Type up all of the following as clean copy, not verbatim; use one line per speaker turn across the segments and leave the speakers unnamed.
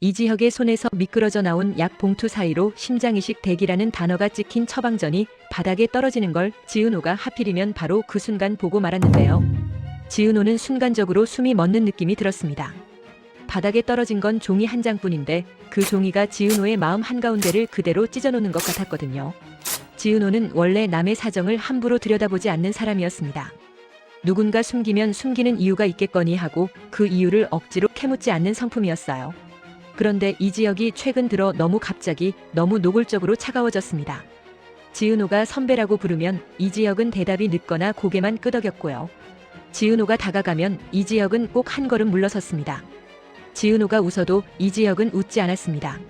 이지혁의 손에서 미끄러져 나온 약 봉투 사이로 심장이식 대기라는 단어가 찍힌 처방전이 바닥에 떨어지는 걸 지은호가 하필이면 바로 그 순간 보고 말았는데요. 지은호는 순간적으로 숨이 멎는 느낌이 들었습니다. 바닥에 떨어진 건 종이 한 장뿐인데 그 종이가 지은호의 마음 한가운데를 그대로 찢어놓는 것 같았거든요. 지은호는 원래 남의 사정을 함부로 들여다보지 않는 사람이었습니다. 누군가 숨기면 숨기는 이유가 있겠거니 하고 그 이유를 억지로 캐묻지 않는 성품이었어요. 그런데 이지혁이 최근 들어 너무 갑자기 너무 노골적으로 차가워졌습니다. 지은호가 선배라고 부르면 이지혁은 대답이 늦거나 고개만 끄덕였고요. 지은호가 다가가면 이지혁은 꼭 한 걸음 물러섰습니다. 지은호가 웃어도 이지혁은 웃지 않았습니다.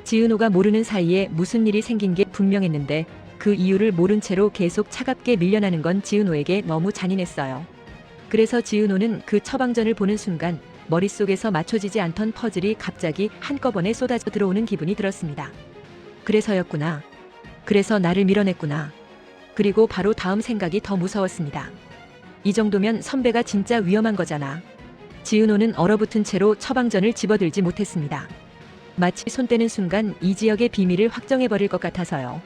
지은호가 모르는 사이에 무슨 일이 생긴 게 분명했는데 그 이유를 모른 채로 계속 차갑게 밀려나는 건 지은호에게 너무 잔인했어요. 그래서 지은호는 그 처방전을 보는 순간 머릿속에서 맞춰지지 않던 퍼즐이 갑자기 한꺼번에 쏟아져 들어오는 기분이 들었습니다. 그래서였구나. 그래서 나를 밀어냈구나. 그리고 바로 다음 생각이 더 무서웠습니다. 이 정도면 선배가 진짜 위험한 거잖아. 지은호는 얼어붙은 채로 처방전을 집어들지 못했습니다. 마치 손 떼는 순간 이지혁의 비밀을 확정해버릴 것 같아서요.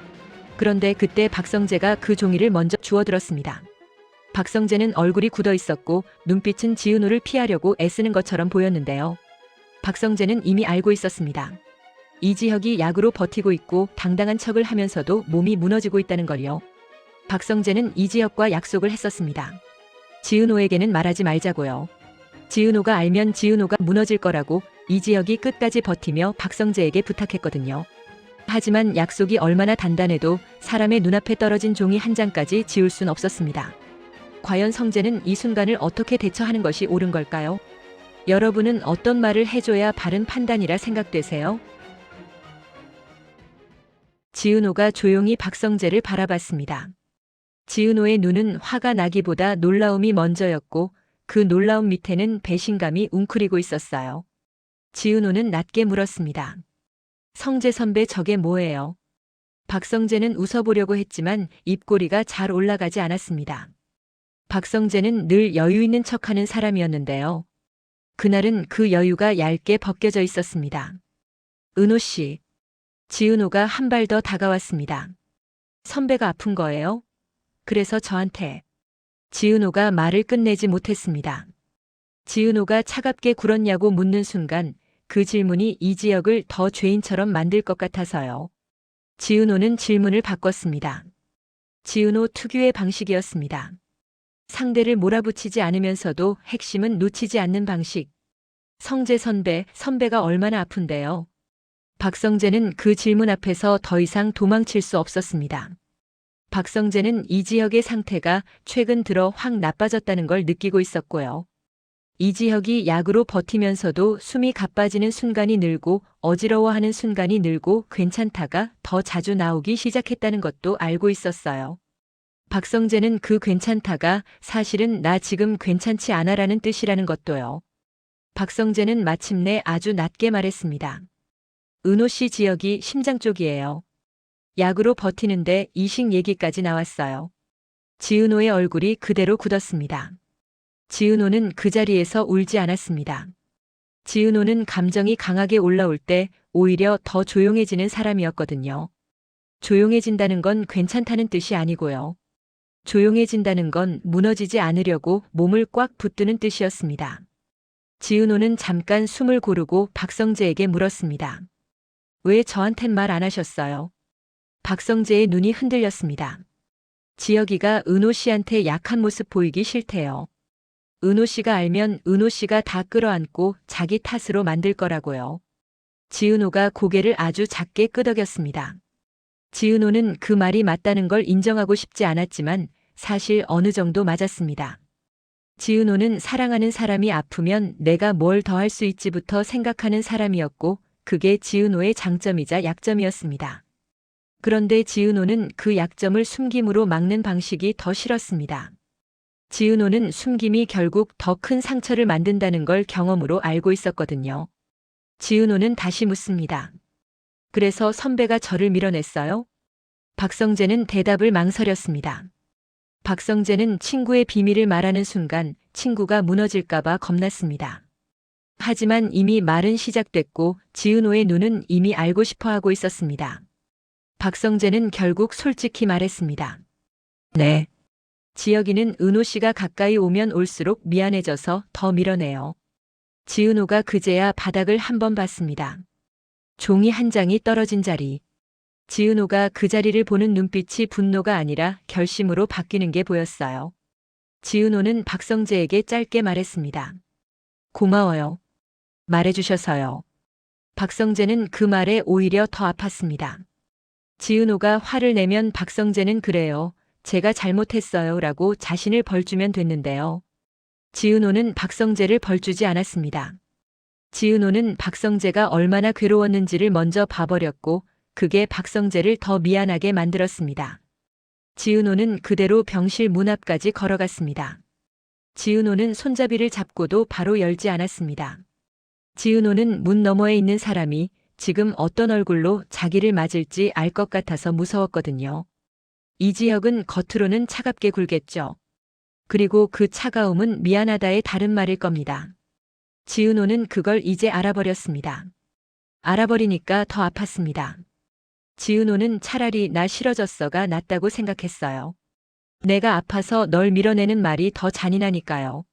그런데 그때 박성재가 그 종이를 먼저 주워들었습니다. 박성재는 얼굴이 굳어 있었고 눈빛은 지은호를 피하려고 애쓰는 것처럼 보였는데요. 박성재는 이미 알고 있었습니다. 이지혁이 약으로 버티고 있고 당당한 척을 하면서도 몸이 무너지고 있다는 걸요. 박성재는 이지혁과 약속을 했었습니다. 지은호에게는 말하지 말자고요. 지은호가 알면 지은호가 무너질 거라고 이지혁이 끝까지 버티며 박성재에게 부탁했거든요. 하지만 약속이 얼마나 단단해도 사람의 눈앞에 떨어진 종이 한 장까지 지울 순 없었습니다. 과연 성재는 이 순간을 어떻게 대처하는 것이 옳은 걸까요? 여러분은 어떤 말을 해줘야 바른 판단이라 생각되세요? 지은호가 조용히 박성재를 바라봤습니다. 지은호의 눈은 화가 나기보다 놀라움이 먼저였고 그 놀라움 밑에는 배신감이 웅크리고 있었어요. 지은호는 낮게 물었습니다. 성재 선배 저게 뭐예요? 박성재는 웃어보려고 했지만 입꼬리가 잘 올라가지 않았습니다. 박성재는 늘 여유 있는 척하는 사람이었는데요. 그날은 그 여유가 얇게 벗겨져 있었습니다. 은호 씨. 지은호가 한 발 더 다가왔습니다. 선배가 아픈 거예요? 그래서 저한테. 지은호가 말을 끝내지 못했습니다. 지은호가 차갑게 굴었냐고 묻는 순간 그 질문이 이지혁을 더 죄인처럼 만들 것 같아서요. 지은호는 질문을 바꿨습니다. 지은호 특유의 방식이었습니다. 상대를 몰아붙이지 않으면서도 핵심은 놓치지 않는 방식. 성재 선배, 선배가 얼마나 아픈데요? 박성재는 그 질문 앞에서 더 이상 도망칠 수 없었습니다. 박성재는 이지혁의 상태가 최근 들어 확 나빠졌다는 걸 느끼고 있었고요. 이지혁이 약으로 버티면서도 숨이 가빠지는 순간이 늘고 어지러워하는 순간이 늘고 괜찮다가 더 자주 나오기 시작했다는 것도 알고 있었어요. 박성재는 그 괜찮다가 사실은 나 지금 괜찮지 않아라는 뜻이라는 것도요. 박성재는 마침내 아주 낮게 말했습니다. 은호 씨 지역이 심장 쪽이에요. 약으로 버티는데 이식 얘기까지 나왔어요. 지은호의 얼굴이 그대로 굳었습니다. 지은호는 그 자리에서 울지 않았습니다. 지은호는 감정이 강하게 올라올 때 오히려 더 조용해지는 사람이었거든요. 조용해진다는 건 괜찮다는 뜻이 아니고요. 조용해진다는 건 무너지지 않으려고 몸을 꽉 붙드는 뜻이었습니다. 지은호는 잠깐 숨을 고르고 박성재에게 물었습니다. 왜 저한텐 말 안 하셨어요? 박성재의 눈이 흔들렸습니다. 지혁이가 은호 씨한테 약한 모습 보이기 싫대요. 은호 씨가 알면 은호 씨가 다 끌어안고 자기 탓으로 만들 거라고요. 지은호가 고개를 아주 작게 끄덕였습니다. 지은호는 그 말이 맞다는 걸 인정하고 싶지 않았지만 사실 어느 정도 맞았습니다. 지은호는 사랑하는 사람이 아프면 내가 뭘 더 할 수 있지부터 생각하는 사람이었고 그게 지은호의 장점이자 약점이었습니다. 그런데 지은호는 그 약점을 숨김으로 막는 방식이 더 싫었습니다. 지은호는 숨김이 결국 더 큰 상처를 만든다는 걸 경험으로 알고 있었거든요. 지은호는 다시 묻습니다. 그래서 선배가 저를 밀어냈어요? 박성재는 대답을 망설였습니다. 박성재는 친구의 비밀을 말하는 순간 친구가 무너질까봐 겁났습니다. 하지만 이미 말은 시작됐고 지은호의 눈은 이미 알고 싶어 하고 있었습니다. 박성재는 결국 솔직히 말했습니다. 네. 지혁이는 은호 씨가 가까이 오면 올수록 미안해져서 더 밀어내요. 지은호가 그제야 바닥을 한번 봤습니다. 종이 한 장이 떨어진 자리. 지은호가 그 자리를 보는 눈빛이 분노가 아니라 결심으로 바뀌는 게 보였어요. 지은호는 박성재에게 짧게 말했습니다. 고마워요. 말해주셔서요. 박성재는 그 말에 오히려 더 아팠습니다. 지은호가 화를 내면 박성재는 그래요. 제가 잘못했어요. 라고 자신을 벌주면 됐는데요. 지은호는 박성재를 벌주지 않았습니다. 지은호는 박성재가 얼마나 괴로웠는지를 먼저 봐버렸고 그게 박성재를 더 미안하게 만들었습니다. 지은호는 그대로 병실 문 앞까지 걸어갔습니다. 지은호는 손잡이를 잡고도 바로 열지 않았습니다. 지은호는 문 너머에 있는 사람이 지금 어떤 얼굴로 자기를 맞을지 알 것 같아서 무서웠거든요. 이지혁은 겉으로는 차갑게 굴겠죠. 그리고 그 차가움은 미안하다의 다른 말일 겁니다. 지은호는 그걸 이제 알아버렸습니다. 알아버리니까 더 아팠습니다. 지은호는 차라리 나 싫어졌어가 낫다고 생각했어요. 내가 아파서 널 밀어내는 말이 더 잔인하니까요.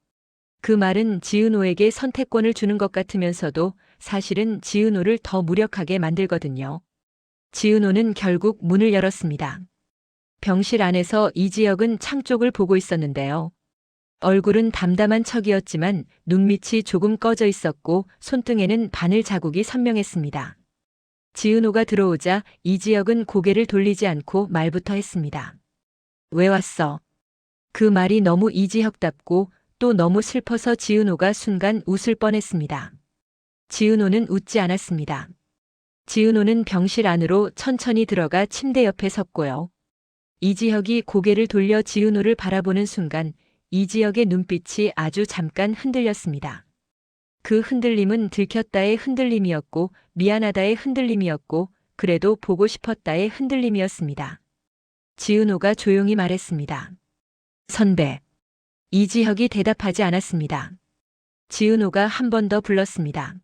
그 말은 지은호에게 선택권을 주는 것 같으면서도 사실은 지은호를 더 무력하게 만들거든요. 지은호는 결국 문을 열었습니다. 병실 안에서 이지혁은 창 쪽을 보고 있었는데요. 얼굴은 담담한 척이었지만 눈밑이 조금 꺼져 있었고 손등에는 바늘 자국이 선명했습니다. 지은호가 들어오자 이지혁은 고개를 돌리지 않고 말부터 했습니다. 왜 왔어? 그 말이 너무 이지혁답고 또 너무 슬퍼서 지은호가 순간 웃을 뻔했습니다. 지은호는 웃지 않았습니다. 지은호는 병실 안으로 천천히 들어가 침대 옆에 섰고요. 이지혁이 고개를 돌려 지은호를 바라보는 순간 이지혁의 눈빛이 아주 잠깐 흔들렸습니다. 그 흔들림은 들켰다의 흔들림이었고 미안하다의 흔들림이었고 그래도 보고 싶었다의 흔들림이었습니다. 지은호가 조용히 말했습니다. 선배. 이지혁이 대답하지 않았습니다. 지은호가 한 번 더 불렀습니다.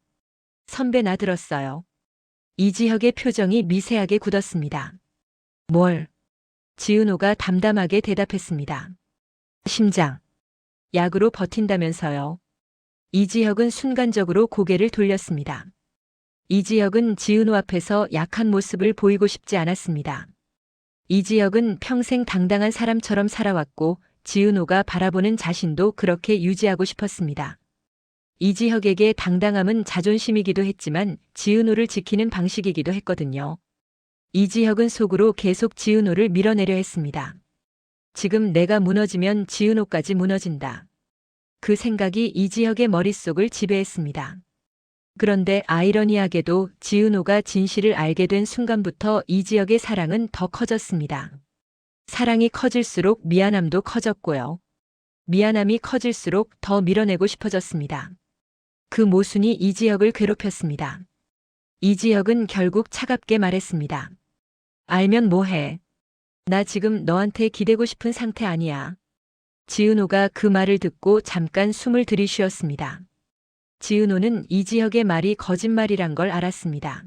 선배 나 들었어요. 이지혁의 표정이 미세하게 굳었습니다. 뭘? 지은호가 담담하게 대답했습니다. 심장. 약으로 버틴다면서요. 이지혁은 순간적으로 고개를 돌렸습니다. 이지혁은 지은호 앞에서 약한 모습을 보이고 싶지 않았습니다. 이지혁은 평생 당당한 사람처럼 살아왔고 지은호가 바라보는 자신도 그렇게 유지하고 싶었습니다. 이지혁에게 당당함은 자존심이기도 했지만 지은호를 지키는 방식이기도 했거든요. 이지혁은 속으로 계속 지은호를 밀어내려 했습니다. 지금 내가 무너지면 지은호까지 무너진다. 그 생각이 이지혁의 머릿속을 지배했습니다. 그런데 아이러니하게도 지은호가 진실을 알게 된 순간부터 이지혁의 사랑은 더 커졌습니다. 사랑이 커질수록 미안함도 커졌고요. 미안함이 커질수록 더 밀어내고 싶어졌습니다. 그 모순이 이지혁을 괴롭혔습니다. 이지혁은 결국 차갑게 말했습니다. 알면 뭐해? 나 지금 너한테 기대고 싶은 상태 아니야. 지은호가 그 말을 듣고 잠깐 숨을 들이쉬었습니다. 지은호는 이지혁의 말이 거짓말이란 걸 알았습니다.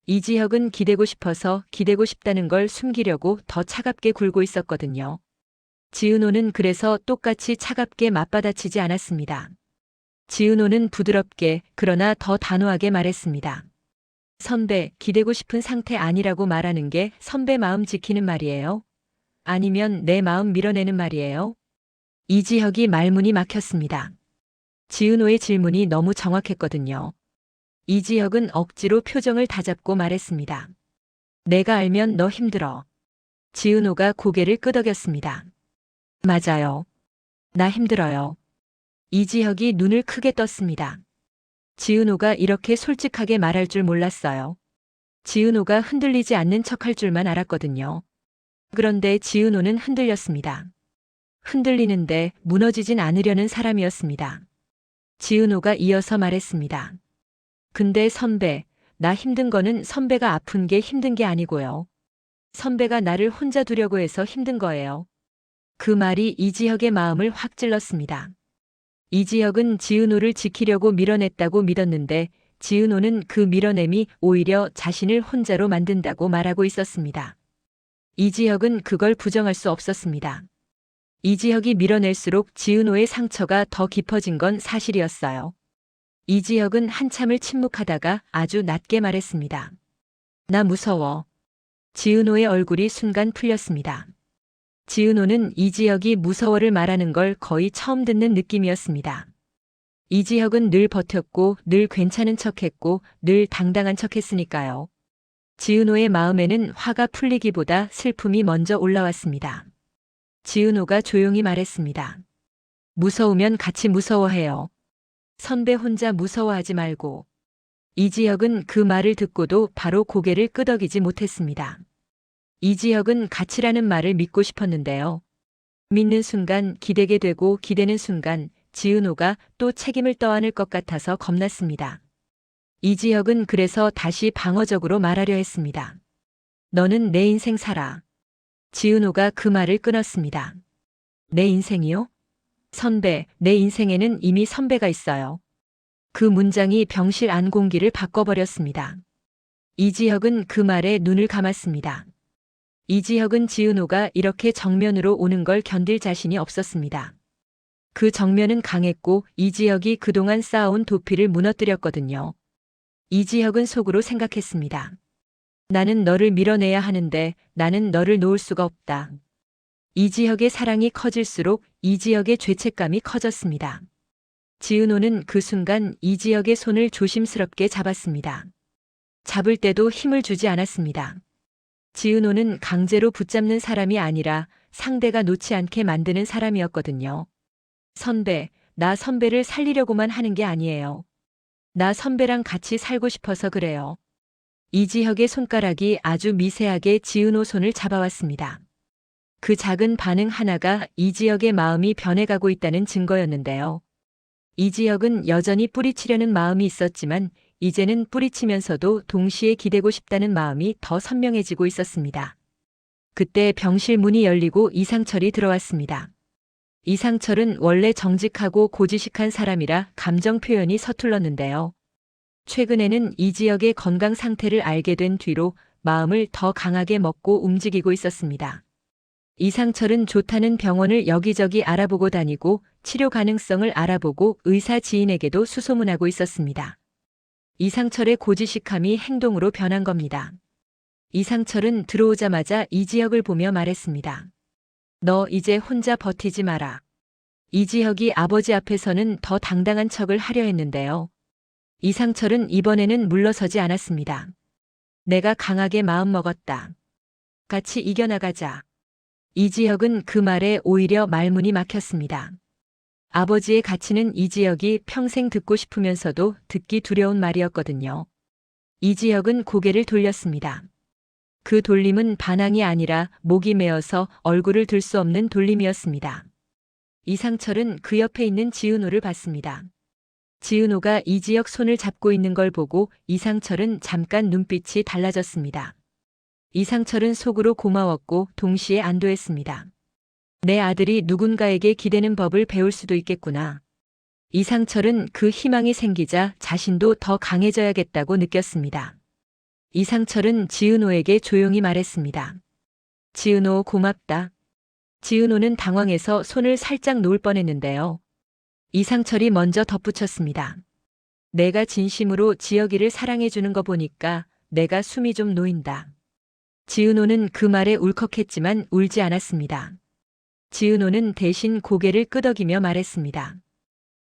이지혁은 기대고 싶어서 기대고 싶다는 걸 숨기려고 더 차갑게 굴고 있었거든요. 지은호는 그래서 똑같이 차갑게 맞받아치지 않았습니다. 지은호는 부드럽게 그러나 더 단호하게 말했습니다. 선배, 기대고 싶은 상태 아니라고 말하는 게 선배 마음 지키는 말이에요? 아니면 내 마음 밀어내는 말이에요? 이지혁이 말문이 막혔습니다. 지은호의 질문이 너무 정확했거든요. 이지혁은 억지로 표정을 다잡고 말했습니다. 내가 알면 너 힘들어. 지은호가 고개를 끄덕였습니다. 맞아요. 나 힘들어요. 이지혁이 눈을 크게 떴습니다. 지은호가 이렇게 솔직하게 말할 줄 몰랐어요. 지은호가 흔들리지 않는 척할 줄만 알았거든요. 그런데 지은호는 흔들렸습니다. 흔들리는데 무너지진 않으려는 사람이었습니다. 지은호가 이어서 말했습니다. 근데 선배, 나 힘든 거는 선배가 아픈 게 힘든 게 아니고요. 선배가 나를 혼자 두려고 해서 힘든 거예요. 그 말이 이지혁의 마음을 확 찔렀습니다. 이지혁은 지은호를 지키려고 밀어냈다고 믿었는데 지은호는 그 밀어냄이 오히려 자신을 혼자로 만든다고 말하고 있었습니다. 이지혁은 그걸 부정할 수 없었습니다. 이지혁이 밀어낼수록 지은호의 상처가 더 깊어진 건 사실이었어요. 이지혁은 한참을 침묵하다가 아주 낮게 말했습니다. 나 무서워. 지은호의 얼굴이 순간 풀렸습니다. 지은호는 이지혁이 무서워를 말하는 걸 거의 처음 듣는 느낌이었습니다. 이지혁은 늘 버텼고 늘 괜찮은 척했고 늘 당당한 척했으니까요. 지은호의 마음에는 화가 풀리기보다 슬픔이 먼저 올라왔습니다. 지은호가 조용히 말했습니다. 무서우면 같이 무서워해요. 선배 혼자 무서워하지 말고. 이지혁은 그 말을 듣고도 바로 고개를 끄덕이지 못했습니다. 이지혁은 가치라는 말을 믿고 싶었는데요. 믿는 순간 기대게 되고 기대는 순간 지은호가 또 책임을 떠안을 것 같아서 겁났습니다. 이지혁은 그래서 다시 방어적으로 말하려 했습니다. 너는 내 인생 살아. 지은호가 그 말을 끊었습니다. 내 인생이요? 선배, 내 인생에는 이미 선배가 있어요. 그 문장이 병실 안 공기를 바꿔버렸습니다. 이지혁은 그 말에 눈을 감았습니다. 이지혁은 지은호가 이렇게 정면으로 오는 걸 견딜 자신이 없었습니다. 그 정면은 강했고 이지혁이 그동안 쌓아온 도피를 무너뜨렸거든요. 이지혁은 속으로 생각했습니다. 나는 너를 밀어내야 하는데 나는 너를 놓을 수가 없다. 이지혁의 사랑이 커질수록 이지혁의 죄책감이 커졌습니다. 지은호는 그 순간 이지혁의 손을 조심스럽게 잡았습니다. 잡을 때도 힘을 주지 않았습니다. 지은호는 강제로 붙잡는 사람이 아니라 상대가 놓지 않게 만드는 사람이었거든요. 선배, 나 선배를 살리려고만 하는 게 아니에요. 나 선배랑 같이 살고 싶어서 그래요. 이지혁의 손가락이 아주 미세하게 지은호 손을 잡아왔습니다. 그 작은 반응 하나가 이지혁의 마음이 변해가고 있다는 증거였는데요. 이지혁은 여전히 뿌리치려는 마음이 있었지만 이제는 뿌리치면서도 동시에 기대고 싶다는 마음이 더 선명해지고 있었습니다. 그때 병실 문이 열리고 이상철이 들어왔습니다. 이상철은 원래 정직하고 고지식한 사람이라 감정 표현이 서툴렀는데요. 최근에는 이지혁의 건강 상태를 알게 된 뒤로 마음을 더 강하게 먹고 움직이고 있었습니다. 이상철은 좋다는 병원을 여기저기 알아보고 다니고 치료 가능성을 알아보고 의사 지인에게도 수소문하고 있었습니다. 이상철의 고지식함이 행동으로 변한 겁니다. 이상철은 들어오자마자 이지혁을 보며 말했습니다. 너 이제 혼자 버티지 마라. 이지혁이 아버지 앞에서는 더 당당한 척을 하려 했는데요. 이상철은 이번에는 물러서지 않았습니다. 내가 강하게 마음먹었다. 같이 이겨나가자. 이지혁은 그 말에 오히려 말문이 막혔습니다. 아버지의 가치는 이지혁이 평생 듣고 싶으면서도 듣기 두려운 말이었거든요. 이지혁은 고개를 돌렸습니다. 그 돌림은 반항이 아니라 목이 메어서 얼굴을 들 수 없는 돌림이었습니다. 이상철은 그 옆에 있는 지은호를 봤습니다. 지은호가 이지혁 손을 잡고 있는 걸 보고 이상철은 잠깐 눈빛이 달라졌습니다. 이상철은 속으로 고마웠고 동시에 안도했습니다. 내 아들이 누군가에게 기대는 법을 배울 수도 있겠구나. 이상철은 그 희망이 생기자 자신도 더 강해져야겠다고 느꼈습니다. 이상철은 지은호에게 조용히 말했습니다. 지은호 고맙다. 지은호는 당황해서 손을 살짝 놓을 뻔했는데요. 이상철이 먼저 덧붙였습니다. 내가 진심으로 지혁이를 사랑해주는 거 보니까 내가 숨이 좀 놓인다. 지은호는 그 말에 울컥했지만 울지 않았습니다. 지은호는 대신 고개를 끄덕이며 말했습니다.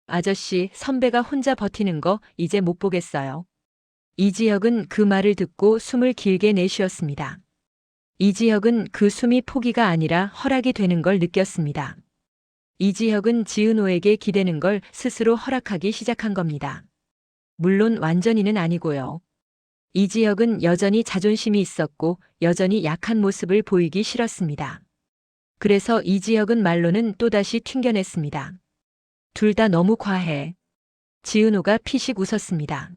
아저씨, 선배가 혼자 버티는 거 이제 못 보겠어요. 이지혁은 그 말을 듣고 숨을 길게 내쉬었습니다. 이지혁은 그 숨이 포기가 아니라 허락이 되는 걸 느꼈습니다. 이지혁은 지은호에게 기대는 걸 스스로 허락하기 시작한 겁니다. 물론 완전히는 아니고요. 이지혁은 여전히 자존심이 있었고 여전히 약한 모습을 보이기 싫었습니다. 그래서 이지혁은 말로는 또다시 튕겨냈습니다. 둘 다 너무 과해. 지은호가 피식 웃었습니다.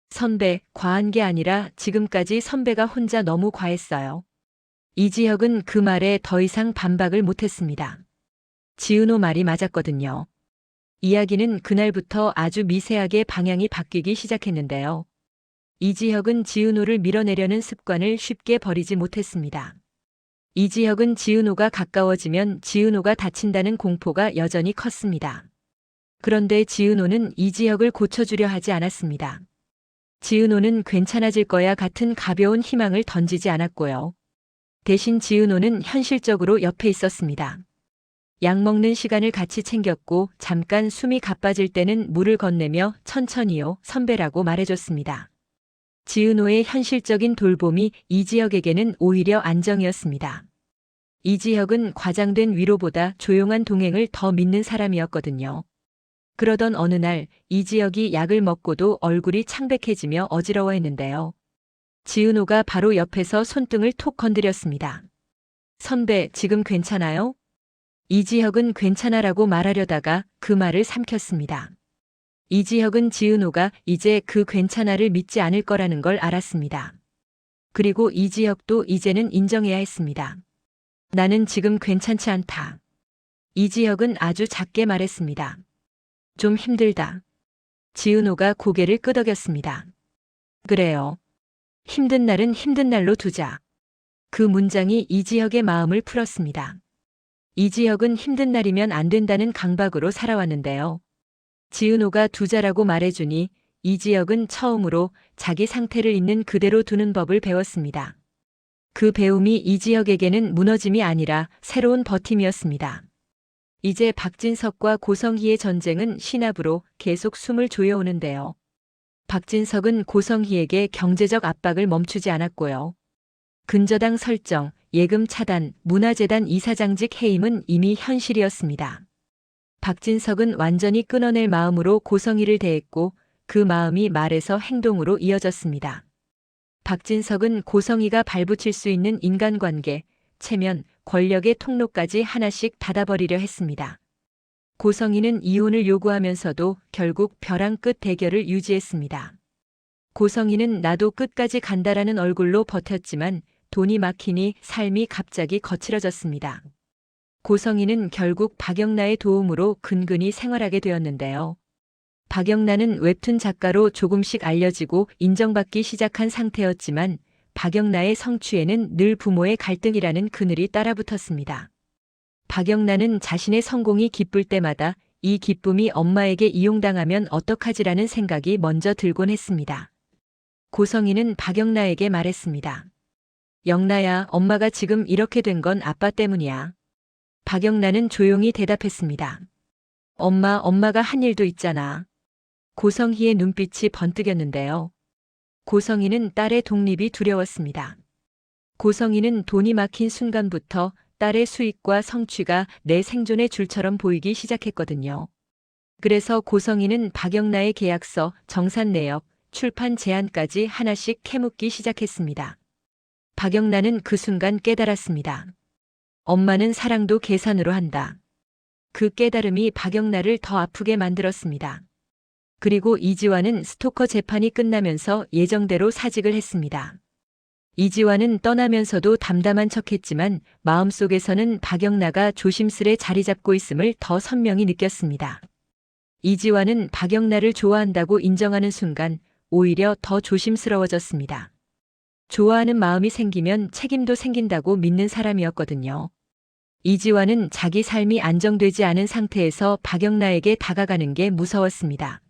선배, 과한 게 아니라 지금까지 선배가 혼자 너무 과했어요. 이지혁은 그 말에 더 이상 반박을 못했습니다. 지은호 말이 맞았거든요. 이야기는 그날부터 아주 미세하게 방향이 바뀌기 시작했는데요. 이지혁은 지은호를 밀어내려는 습관을 쉽게 버리지 못했습니다. 이지혁은 지은호가 가까워지면 지은호가 다친다는 공포가 여전히 컸습니다. 그런데 지은호는 이지혁을 고쳐주려 하지 않았습니다. 지은호는 괜찮아질 거야 같은 가벼운 희망을 던지지 않았고요. 대신 지은호는 현실적으로 옆에 있었습니다. 약 먹는 시간을 같이 챙겼고 잠깐 숨이 가빠질 때는 물을 건네며 천천히요, 선배라고 말해줬습니다. 지은호의 현실적인 돌봄이 이지혁에게는 오히려 안정이었습니다. 이지혁은 과장된 위로보다 조용한 동행을 더 믿는 사람이었거든요. 그러던 어느 날 이지혁이 약을 먹고도 얼굴이 창백해지며 어지러워했는데요. 지은호가 바로 옆에서 손등을 톡 건드렸습니다. 선배, 지금 괜찮아요? 이지혁은 괜찮아라고 말하려다가 그 말을 삼켰습니다. 이지혁은 지은호가 이제 그 괜찮아를 믿지 않을 거라는 걸 알았습니다. 그리고 이지혁도 이제는 인정해야 했습니다. 나는 지금 괜찮지 않다. 이지혁은 아주 작게 말했습니다. 좀 힘들다. 지은호가 고개를 끄덕였습니다. 그래요. 힘든 날은 힘든 날로 두자. 그 문장이 이지혁의 마음을 풀었습니다. 이지혁은 힘든 날이면 안 된다는 강박으로 살아왔는데요. 지은호가 두자라고 말해주니 이지혁은 처음으로 자기 상태를 있는 그대로 두는 법을 배웠습니다. 그 배움이 이지혁에게는 무너짐이 아니라 새로운 버팀이었습니다. 이제 박진석과 고성희의 전쟁은 신압으로 계속 숨을 조여오는데요. 박진석은 고성희에게 경제적 압박을 멈추지 않았고요. 근저당 설정, 예금 차단, 문화재단 이사장직 해임은 이미 현실이었습니다. 박진석은 완전히 끊어낼 마음으로 고성희를 대했고 그 마음이 말에서 행동으로 이어졌습니다. 박진석은 고성희가 발붙일 수 있는 인간관계, 체면, 권력의 통로까지 하나씩 닫아버리려 했습니다. 고성희는 이혼을 요구하면서도 결국 벼랑 끝 대결을 유지했습니다. 고성희는 나도 끝까지 간다라는 얼굴로 버텼지만 돈이 막히니 삶이 갑자기 거칠어졌습니다. 고성희는 결국 박영나의 도움으로 근근히 생활하게 되었는데요. 박영나는 웹툰 작가로 조금씩 알려지고 인정받기 시작한 상태였지만 박영나의 성취에는 늘 부모의 갈등이라는 그늘이 따라붙었습니다. 박영나는 자신의 성공이 기쁠 때마다 이 기쁨이 엄마에게 이용당하면 어떡하지라는 생각이 먼저 들곤 했습니다. 고성희는 박영나에게 말했습니다. 영나야, 엄마가 지금 이렇게 된 건 아빠 때문이야. 박영나는 조용히 대답했습니다. 엄마가 한 일도 있잖아. 고성희의 눈빛이 번뜩였는데요. 고성희는 딸의 독립이 두려웠습니다. 고성희는 돈이 막힌 순간부터 딸의 수익과 성취가 내 생존의 줄처럼 보이기 시작했거든요. 그래서 고성희는 박영나의 계약서, 정산 내역, 출판 제안까지 하나씩 캐묻기 시작했습니다. 박영나는 그 순간 깨달았습니다. 엄마는 사랑도 계산으로 한다. 그 깨달음이 박영나를 더 아프게 만들었습니다. 그리고 이지환은 스토커 재판이 끝나면서 예정대로 사직을 했습니다. 이지환은 떠나면서도 담담한 척했지만 마음속에서는 박영나가 조심스레 자리 잡고 있음을 더 선명히 느꼈습니다. 이지환은 박영나를 좋아한다고 인정하는 순간 오히려 더 조심스러워졌습니다. 좋아하는 마음이 생기면 책임도 생긴다고 믿는 사람이었거든요. 이지환은 자기 삶이 안정되지 않은 상태에서 박영나에게 다가가는 게 무서웠습니다.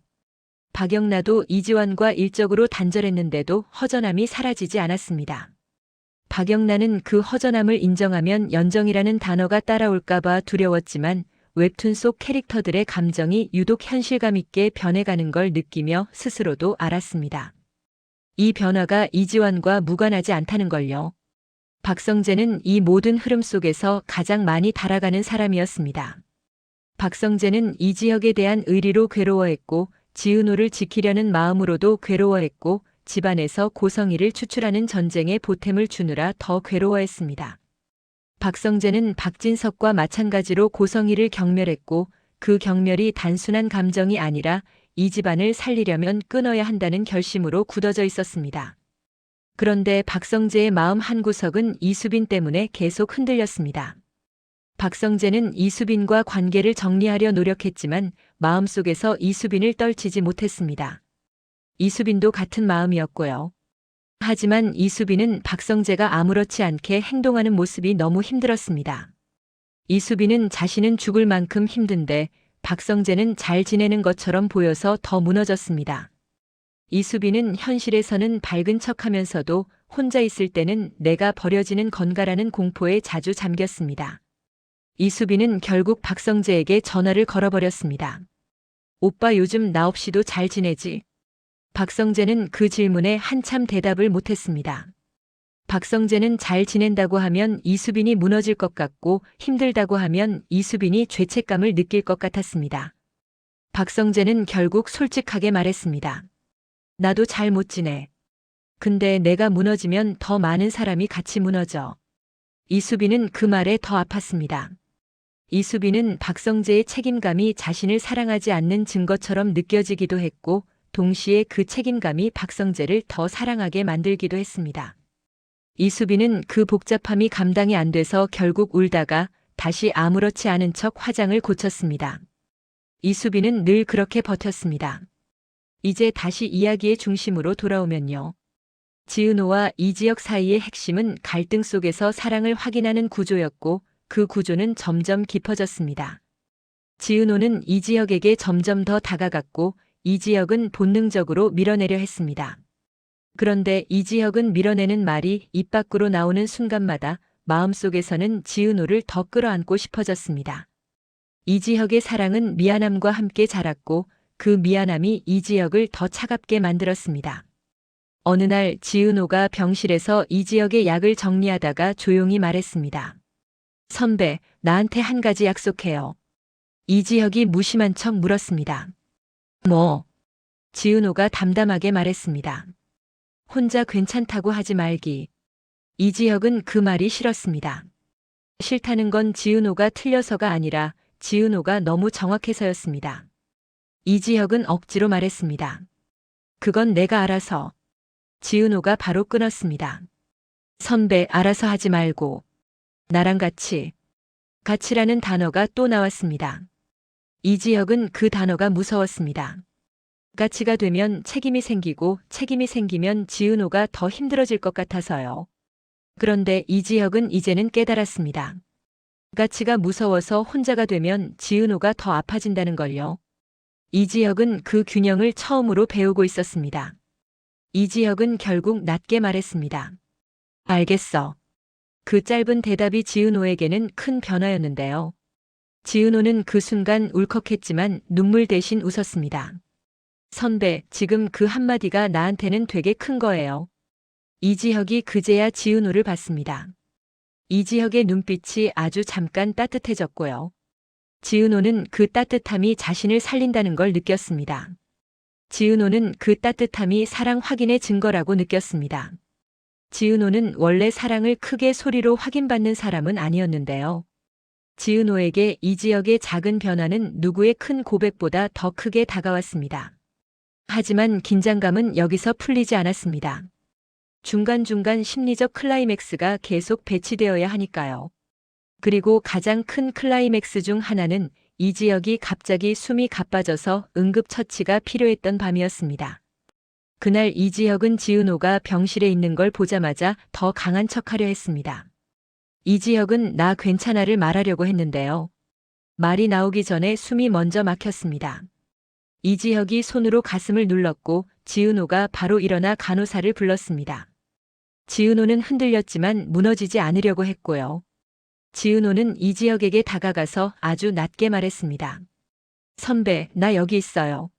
박영나도 이지환과 일적으로 단절했는데도 허전함이 사라지지 않았습니다. 박영나는 그 허전함을 인정하면 연정이라는 단어가 따라올까봐 두려웠지만 웹툰 속 캐릭터들의 감정이 유독 현실감 있게 변해가는 걸 느끼며 스스로도 알았습니다. 이 변화가 이지환과 무관하지 않다는 걸요. 박성재는 이 모든 흐름 속에서 가장 많이 달아가는 사람이었습니다. 박성재는 이지혁에 대한 의리로 괴로워했고 지은호를 지키려는 마음으로도 괴로워했고 집안에서 고성희를 추출하는 전쟁에 보탬을 주느라 더 괴로워했습니다. 박성재는 박진석과 마찬가지로 고성희를 경멸했고 그 경멸이 단순한 감정이 아니라 이 집안을 살리려면 끊어야 한다는 결심으로 굳어져 있었습니다. 그런데 박성재의 마음 한구석은 이수빈 때문에 계속 흔들렸습니다. 박성재는 이수빈과 관계를 정리하려 노력했지만 마음속에서 이수빈을 떨치지 못했습니다. 이수빈도 같은 마음이었고요. 하지만 이수빈은 박성재가 아무렇지 않게 행동하는 모습이 너무 힘들었습니다. 이수빈은 자신은 죽을 만큼 힘든데 박성재는 잘 지내는 것처럼 보여서 더 무너졌습니다. 이수빈은 현실에서는 밝은 척하면서도 혼자 있을 때는 내가 버려지는 건가라는 공포에 자주 잠겼습니다. 이수빈은 결국 박성재에게 전화를 걸어버렸습니다. 오빠 요즘 나 없이도 잘 지내지? 박성재는 그 질문에 한참 대답을 못했습니다. 박성재는 잘 지낸다고 하면 이수빈이 무너질 것 같고 힘들다고 하면 이수빈이 죄책감을 느낄 것 같았습니다. 박성재는 결국 솔직하게 말했습니다. 나도 잘 못 지내. 근데 내가 무너지면 더 많은 사람이 같이 무너져. 이수빈은 그 말에 더 아팠습니다. 이수빈은 박성재의 책임감이 자신을 사랑하지 않는 증거처럼 느껴지기도 했고 동시에 그 책임감이 박성재를 더 사랑하게 만들기도 했습니다. 이수빈은 그 복잡함이 감당이 안 돼서 결국 울다가 다시 아무렇지 않은 척 화장을 고쳤습니다. 이수빈은 늘 그렇게 버텼습니다. 이제 다시 이야기의 중심으로 돌아오면요. 지은호와 이지혁 사이의 핵심은 갈등 속에서 사랑을 확인하는 구조였고 그 구조는 점점 깊어졌습니다. 지은호는 이지혁에게 점점 더 다가갔고 이지혁은 본능적으로 밀어내려 했습니다. 그런데 이지혁은 밀어내는 말이 입 밖으로 나오는 순간마다 마음속에서는 지은호를 더 끌어안고 싶어졌습니다. 이지혁의 사랑은 미안함과 함께 자랐고 그 미안함이 이지혁을 더 차갑게 만들었습니다. 어느 날 지은호가 병실에서 이지혁의 약을 정리하다가 조용히 말했습니다. 선배, 나한테 한 가지 약속해요. 이지혁이 무심한 척 물었습니다. 뭐? 지은호가 담담하게 말했습니다. 혼자 괜찮다고 하지 말기. 이지혁은 그 말이 싫었습니다. 싫다는 건 지은호가 틀려서가 아니라 지은호가 너무 정확해서였습니다. 이지혁은 억지로 말했습니다. 그건 내가 알아서. 지은호가 바로 끊었습니다. 선배, 알아서 하지 말고. 나랑 같이. 같이라는 단어가 또 나왔습니다. 이지혁은 그 단어가 무서웠습니다. 같이가 되면 책임이 생기고 책임이 생기면 지은호가 더 힘들어질 것 같아서요. 그런데 이지혁은 이제는 깨달았습니다. 같이가 무서워서 혼자가 되면 지은호가 더 아파진다는 걸요. 이지혁은 그 균형을 처음으로 배우고 있었습니다. 이지혁은 결국 낮게 말했습니다. 알겠어. 그 짧은 대답이 지은호에게는 큰 변화였는데요. 지은호는 그 순간 울컥했지만 눈물 대신 웃었습니다. 선배, 지금 그 한마디가 나한테는 되게 큰 거예요. 이지혁이 그제야 지은호를 봤습니다. 이지혁의 눈빛이 아주 잠깐 따뜻해졌고요. 지은호는 그 따뜻함이 자신을 살린다는 걸 느꼈습니다. 지은호는 그 따뜻함이 사랑 확인의 증거라고 느꼈습니다. 지은호는 원래 사랑을 크게 소리로 확인받는 사람은 아니었는데요. 지은호에게 이지혁의 작은 변화는 누구의 큰 고백보다 더 크게 다가왔습니다. 하지만 긴장감은 여기서 풀리지 않았습니다. 중간중간 심리적 클라이맥스가 계속 배치되어야 하니까요. 그리고 가장 큰 클라이맥스 중 하나는 이지혁이 갑자기 숨이 가빠져서 응급처치가 필요했던 밤이었습니다. 그날 이지혁은 지은호가 병실에 있는 걸 보자마자 더 강한 척하려 했습니다. 이지혁은 나 괜찮아를 말하려고 했는데요. 말이 나오기 전에 숨이 먼저 막혔습니다. 이지혁이 손으로 가슴을 눌렀고 지은호가 바로 일어나 간호사를 불렀습니다. 지은호는 흔들렸지만 무너지지 않으려고 했고요. 지은호는 이지혁에게 다가가서 아주 낮게 말했습니다. 선배, 나 여기 있어요.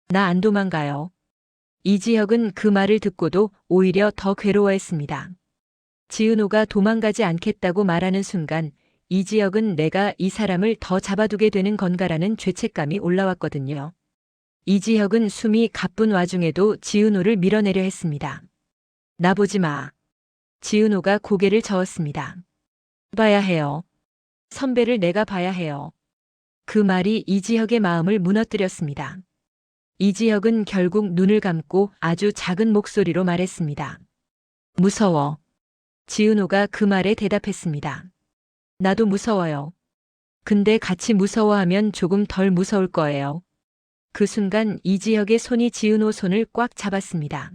나 안 도망가요. 이지혁은 그 말을 듣고도 오히려 더 괴로워했습니다. 지은호가 도망가지 않겠다고 말하는 순간 이지혁은 내가 이 사람을 더 잡아두게 되는 건가라는 죄책감이 올라왔거든요. 이지혁은 숨이 가쁜 와중에도 지은호를 밀어내려 했습니다. 나 보지 마. 지은호가 고개를 저었습니다. 봐야 해요. 선배를 내가 봐야 해요. 그 말이 이지혁의 마음을 무너뜨렸습니다. 이지혁은 결국 눈을 감고 아주 작은 목소리로 말했습니다. 무서워. 지은호가 그 말에 대답했습니다. 나도 무서워요. 근데 같이 무서워하면 조금 덜 무서울 거예요. 그 순간 이지혁의 손이 지은호 손을 꽉 잡았습니다.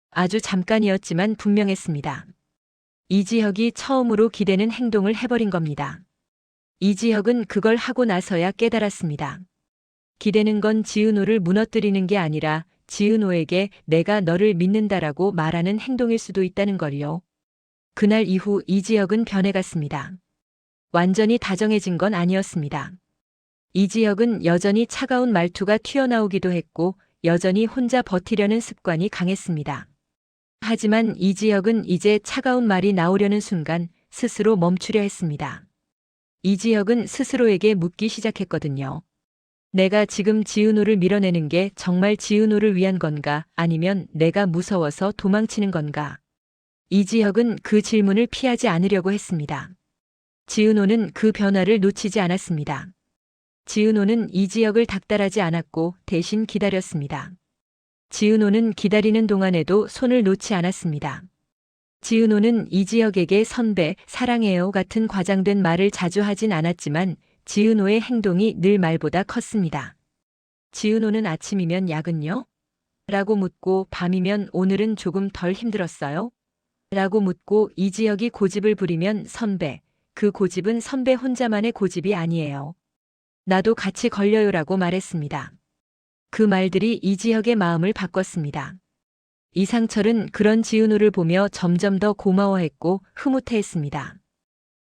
아주 잠깐이었지만 분명했습니다. 이지혁이 처음으로 기대는 행동을 해버린 겁니다. 이지혁은 그걸 하고 나서야 깨달았습니다. 기대는 건 지은호를 무너뜨리는 게 아니라 지은호에게 내가 너를 믿는다라고 말하는 행동일 수도 있다는 걸요. 그날 이후 이지혁은 변해갔습니다. 완전히 다정해진 건 아니었습니다. 이지혁은 여전히 차가운 말투가 튀어나오기도 했고 여전히 혼자 버티려는 습관이 강했습니다. 하지만 이지혁은 이제 차가운 말이 나오려는 순간 스스로 멈추려 했습니다. 이지혁은 스스로에게 묻기 시작했거든요. 내가 지금 지은호를 밀어내는 게 정말 지은호를 위한 건가 아니면 내가 무서워서 도망치는 건가? 이지혁은 그 질문을 피하지 않으려고 했습니다. 지은호는 그 변화를 놓치지 않았습니다. 지은호는 이지혁을 닥달하지 않았고 대신 기다렸습니다. 지은호는 기다리는 동안에도 손을 놓지 않았습니다. 지은호는 이지혁에게 선배, 사랑해요 같은 과장된 말을 자주 하진 않았지만 지은호의 행동이 늘 말보다 컸습니다. 지은호는 아침이면 야근요? 라고 묻고 밤이면 오늘은 조금 덜 힘들었어요? 라고 묻고 이지혁이 고집을 부리면 선배, 그 고집은 선배 혼자만의 고집이 아니에요. 나도 같이 걸려요라고 말했습니다. 그 말들이 이지혁의 마음을 바꿨습니다. 이상철은 그런 지은호를 보며 점점 더 고마워했고 흐뭇해했습니다.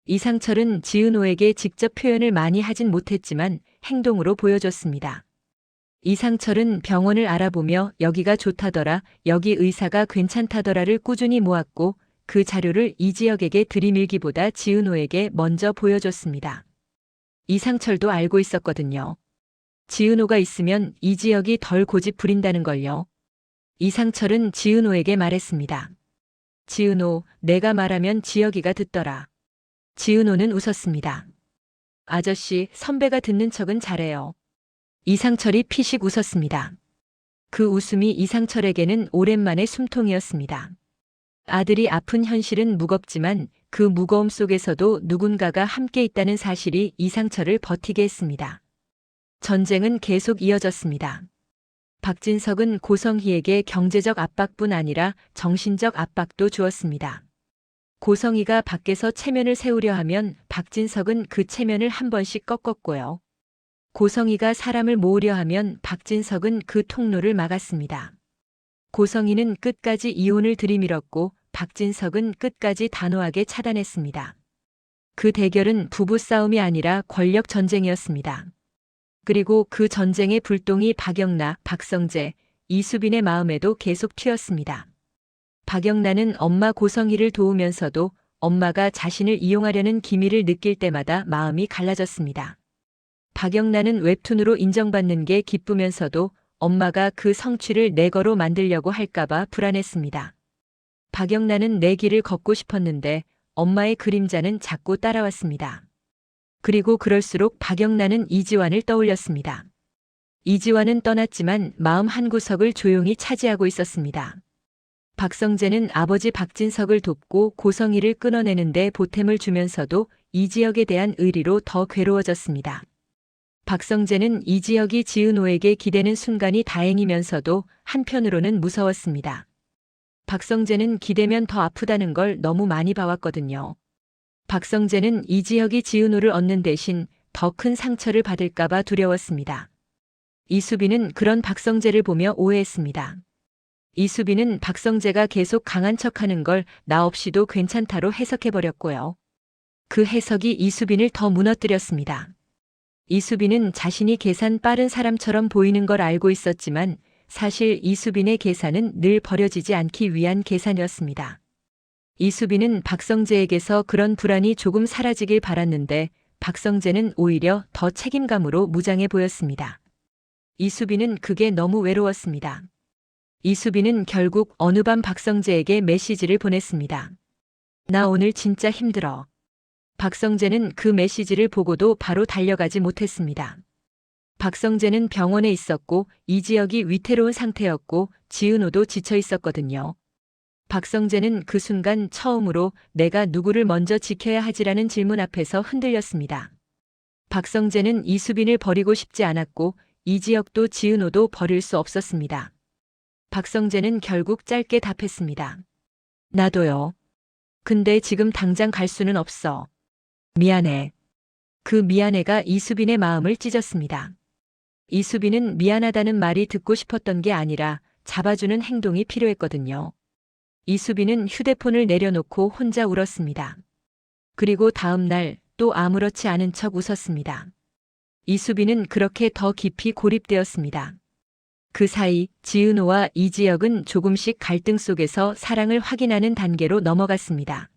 이상철은 지은호에게 직접 표현을 많이 하진 못했지만 행동으로 보여줬습니다. 이상철은 병원을 알아보며 여기가 좋다더라, 여기 의사가 괜찮다더라를 꾸준히 모았고 그 자료를 이지혁에게 들이밀기보다 지은호에게 먼저 보여줬습니다. 이상철도 알고 있었거든요. 지은호가 있으면 이지혁이 덜 고집 부린다는 걸요. 이상철은 지은호에게 말했습니다. 지은호, 내가 말하면 지혁이가 듣더라. 지은호는 웃었습니다. 아저씨, 선배가 듣는 척은 잘해요. 이상철이 피식 웃었습니다. 그 웃음이 이상철에게는 오랜만의 숨통이었습니다. 아들이 아픈 현실은 무겁지만 그 무거움 속에서도 누군가가 함께 있다는 사실이 이상철을 버티게 했습니다. 전쟁은 계속 이어졌습니다. 박진석은 고성희에게 경제적 압박뿐 아니라 정신적 압박도 주었습니다. 고성희가 밖에서 체면을 세우려 하면 박진석은 그 체면을 한 번씩 꺾었고요. 고성희가 사람을 모으려 하면 박진석은 그 통로를 막았습니다. 고성희는 끝까지 이혼을 들이밀었고 박진석은 끝까지 단호하게 차단했습니다. 그 대결은 부부싸움이 아니라 권력 전쟁이었습니다. 그리고 그 전쟁의 불똥이 박영나, 박성재, 이수빈의 마음에도 계속 튀었습니다. 박영나는 엄마 고성희를 도우면서도 엄마가 자신을 이용하려는 기미를 느낄 때마다 마음이 갈라졌습니다. 박영나는 웹툰으로 인정받는 게 기쁘면서도 엄마가 그 성취를 내거로 만들려고 할까봐 불안했습니다. 박영나는 내 길을 걷고 싶었는데 엄마의 그림자는 자꾸 따라왔습니다. 그리고 그럴수록 박영나는 이지환을 떠올렸습니다. 이지환은 떠났지만 마음 한구석을 조용히 차지하고 있었습니다. 박성재는 아버지 박진석을 돕고 고성희를 끊어내는데 보탬을 주면서도 이지혁에 대한 의리로 더 괴로워졌습니다. 박성재는 이지혁이 지은호에게 기대는 순간이 다행이면서도 한편으로는 무서웠습니다. 박성재는 기대면 더 아프다는 걸 너무 많이 봐왔거든요. 박성재는 이지혁이 지은호를 얻는 대신 더 큰 상처를 받을까봐 두려웠습니다. 이수빈은 그런 박성재를 보며 오해했습니다. 이수빈은 박성재가 계속 강한 척하는 걸 나 없이도 괜찮다로 해석해버렸고요. 그 해석이 이수빈을 더 무너뜨렸습니다. 이수빈은 자신이 계산 빠른 사람처럼 보이는 걸 알고 있었지만 사실 이수빈의 계산은 늘 버려지지 않기 위한 계산이었습니다. 이수빈은 박성재에게서 그런 불안이 조금 사라지길 바랐는데 박성재는 오히려 더 책임감으로 무장해 보였습니다. 이수빈은 그게 너무 외로웠습니다. 이수빈은 결국 어느 밤 박성재에게 메시지를 보냈습니다. 나 오늘 진짜 힘들어. 박성재는 그 메시지를 보고도 바로 달려가지 못했습니다. 박성재는 병원에 있었고 이지혁이 위태로운 상태였고 지은호도 지쳐 있었거든요. 박성재는 그 순간 처음으로 내가 누구를 먼저 지켜야 하지라는 질문 앞에서 흔들렸습니다. 박성재는 이수빈을 버리고 싶지 않았고 이지혁도 지은호도 버릴 수 없었습니다. 박성재는 결국 짧게 답했습니다. 나도요. 근데 지금 당장 갈 수는 없어. 미안해. 그 미안해가 이수빈의 마음을 찢었습니다. 이수빈은 미안하다는 말이 듣고 싶었던 게 아니라 잡아주는 행동이 필요했거든요. 이수빈은 휴대폰을 내려놓고 혼자 울었습니다. 그리고 다음 날 또 아무렇지 않은 척 웃었습니다. 이수빈은 그렇게 더 깊이 고립되었습니다. 그 사이 지은호와 이지혁은 조금씩 갈등 속에서 사랑을 확인하는 단계로 넘어갔습니다.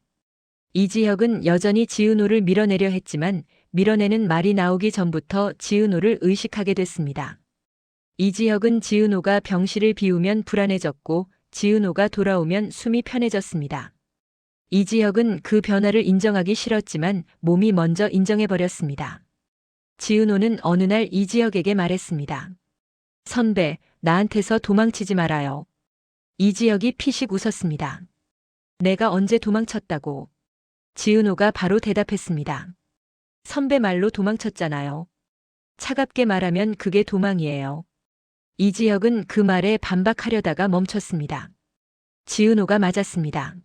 이지혁은 여전히 지은호를 밀어내려 했지만 밀어내는 말이 나오기 전부터 지은호를 의식하게 됐습니다. 이지혁은 지은호가 병실을 비우면 불안해졌고 지은호가 돌아오면 숨이 편해졌습니다. 이지혁은 그 변화를 인정하기 싫었지만 몸이 먼저 인정해버렸습니다. 지은호는 어느 날 이지혁에게 말했습니다. 선배, 나한테서 도망치지 말아요. 이지혁이 피식 웃었습니다. 내가 언제 도망쳤다고? 지은호가 바로 대답했습니다. 선배 말로 도망쳤잖아요. 차갑게 말하면 그게 도망이에요. 이지혁은 그 말에 반박하려다가 멈췄습니다. 지은호가 맞았습니다.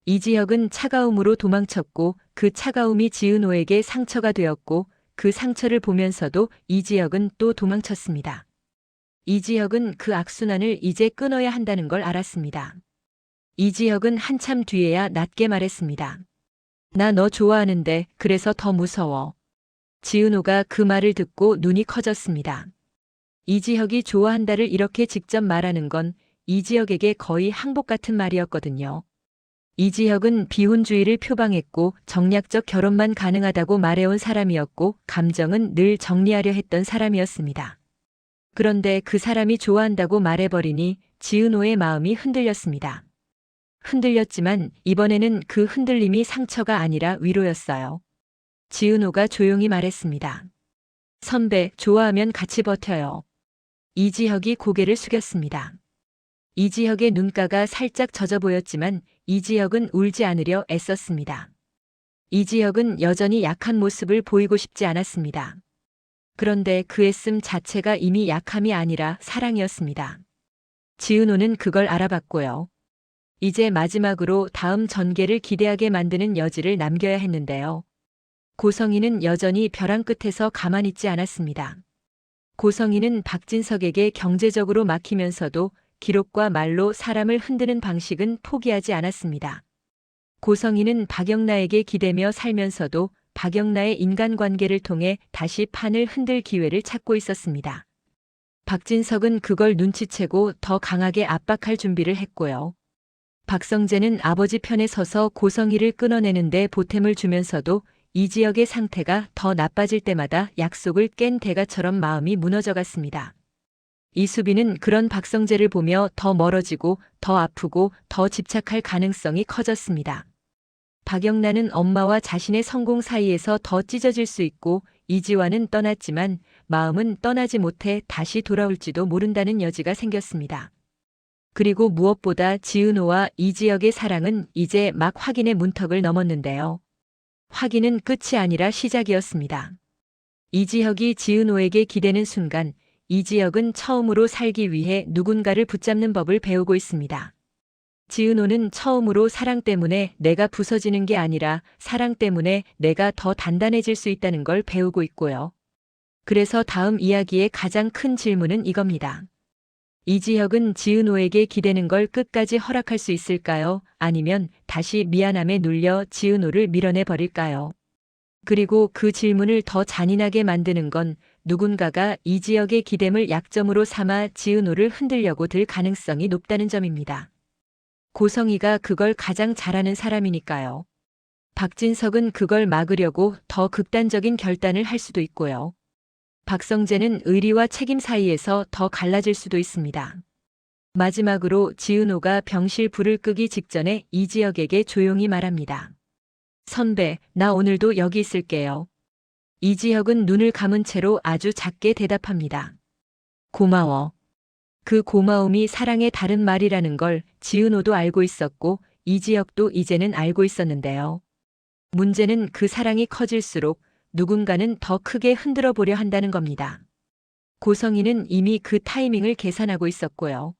이지혁은 차가움으로 도망쳤고 그 차가움이 지은호에게 상처가 되었고 그 상처를 보면서도 이지혁은 또 도망쳤습니다. 이지혁은 그 악순환을 이제 끊어야 한다는 걸 알았습니다. 이지혁은 한참 뒤에야 낮게 말했습니다. 나 너 좋아하는데 그래서 더 무서워. 지은호가 그 말을 듣고 눈이 커졌습니다. 이지혁이 좋아한다를 이렇게 직접 말하는 건 이지혁에게 거의 항복 같은 말이었거든요. 이지혁은 비혼주의를 표방했고 정략적 결혼만 가능하다고 말해온 사람이었고 감정은 늘 정리하려 했던 사람이었습니다. 그런데 그 사람이 좋아한다고 말해버리니 지은호의 마음이 흔들렸습니다. 흔들렸지만 이번에는 그 흔들림이 상처가 아니라 위로였어요. 지은호가 조용히 말했습니다. 선배, 좋아하면 같이 버텨요. 이지혁이 고개를 숙였습니다. 이지혁의 눈가가 살짝 젖어 보였지만 이지혁은 울지 않으려 애썼습니다. 이지혁은 여전히 약한 모습을 보이고 싶지 않았습니다. 그런데 그 애씀 자체가 이미 약함이 아니라 사랑이었습니다. 지은호는 그걸 알아봤고요. 이제 마지막으로 다음 전개를 기대하게 만드는 여지를 남겨야 했는데요. 고성희는 여전히 벼랑 끝에서 가만히 있지 않았습니다. 고성희는 박진석에게 경제적으로 막히면서도 기록과 말로 사람을 흔드는 방식은 포기하지 않았습니다. 고성희는 박영나에게 기대며 살면서도 박영나의 인간관계를 통해 다시 판을 흔들 기회를 찾고 있었습니다. 박진석은 그걸 눈치채고 더 강하게 압박할 준비를 했고요. 박성재는 아버지 편에 서서 고성희를 끊어내는데 보탬을 주면서도 이지혁의 상태가 더 나빠질 때마다 약속을 깬 대가처럼 마음이 무너져갔습니다. 이수빈은 그런 박성재를 보며 더 멀어지고 더 아프고 더 집착할 가능성이 커졌습니다. 박영란은 엄마와 자신의 성공 사이에서 더 찢어질 수 있고 이지화는 떠났지만 마음은 떠나지 못해 다시 돌아올지도 모른다는 여지가 생겼습니다. 그리고 무엇보다 지은호와 이지혁의 사랑은 이제 막 확인의 문턱을 넘었는데요. 확인은 끝이 아니라 시작이었습니다. 이지혁이 지은호에게 기대는 순간 이지혁은 처음으로 살기 위해 누군가를 붙잡는 법을 배우고 있습니다. 지은호는 처음으로 사랑 때문에 내가 부서지는 게 아니라 사랑 때문에 내가 더 단단해질 수 있다는 걸 배우고 있고요. 그래서 다음 이야기의 가장 큰 질문은 이겁니다. 이지혁은 지은호에게 기대는 걸 끝까지 허락할 수 있을까요? 아니면 다시 미안함에 눌려 지은호를 밀어내 버릴까요? 그리고 그 질문을 더 잔인하게 만드는 건 누군가가 이지혁의 기댐을 약점으로 삼아 지은호를 흔들려고 들 가능성이 높다는 점입니다. 고성희가 그걸 가장 잘하는 사람이니까요. 박진석은 그걸 막으려고 더 극단적인 결단을 할 수도 있고요. 박성재는 의리와 책임 사이에서 더 갈라질 수도 있습니다. 마지막으로 지은호가 병실 불을 끄기 직전에 이지혁에게 조용히 말합니다. 선배, 나 오늘도 여기 있을게요. 이지혁은 눈을 감은 채로 아주 작게 대답합니다. 고마워. 그 고마움이 사랑의 다른 말이라는 걸 지은호도 알고 있었고 이지혁도 이제는 알고 있었는데요. 문제는 그 사랑이 커질수록 누군가는 더 크게 흔들어 보려 한다는 겁니다. 고성희는 이미 그 타이밍을 계산하고 있었고요.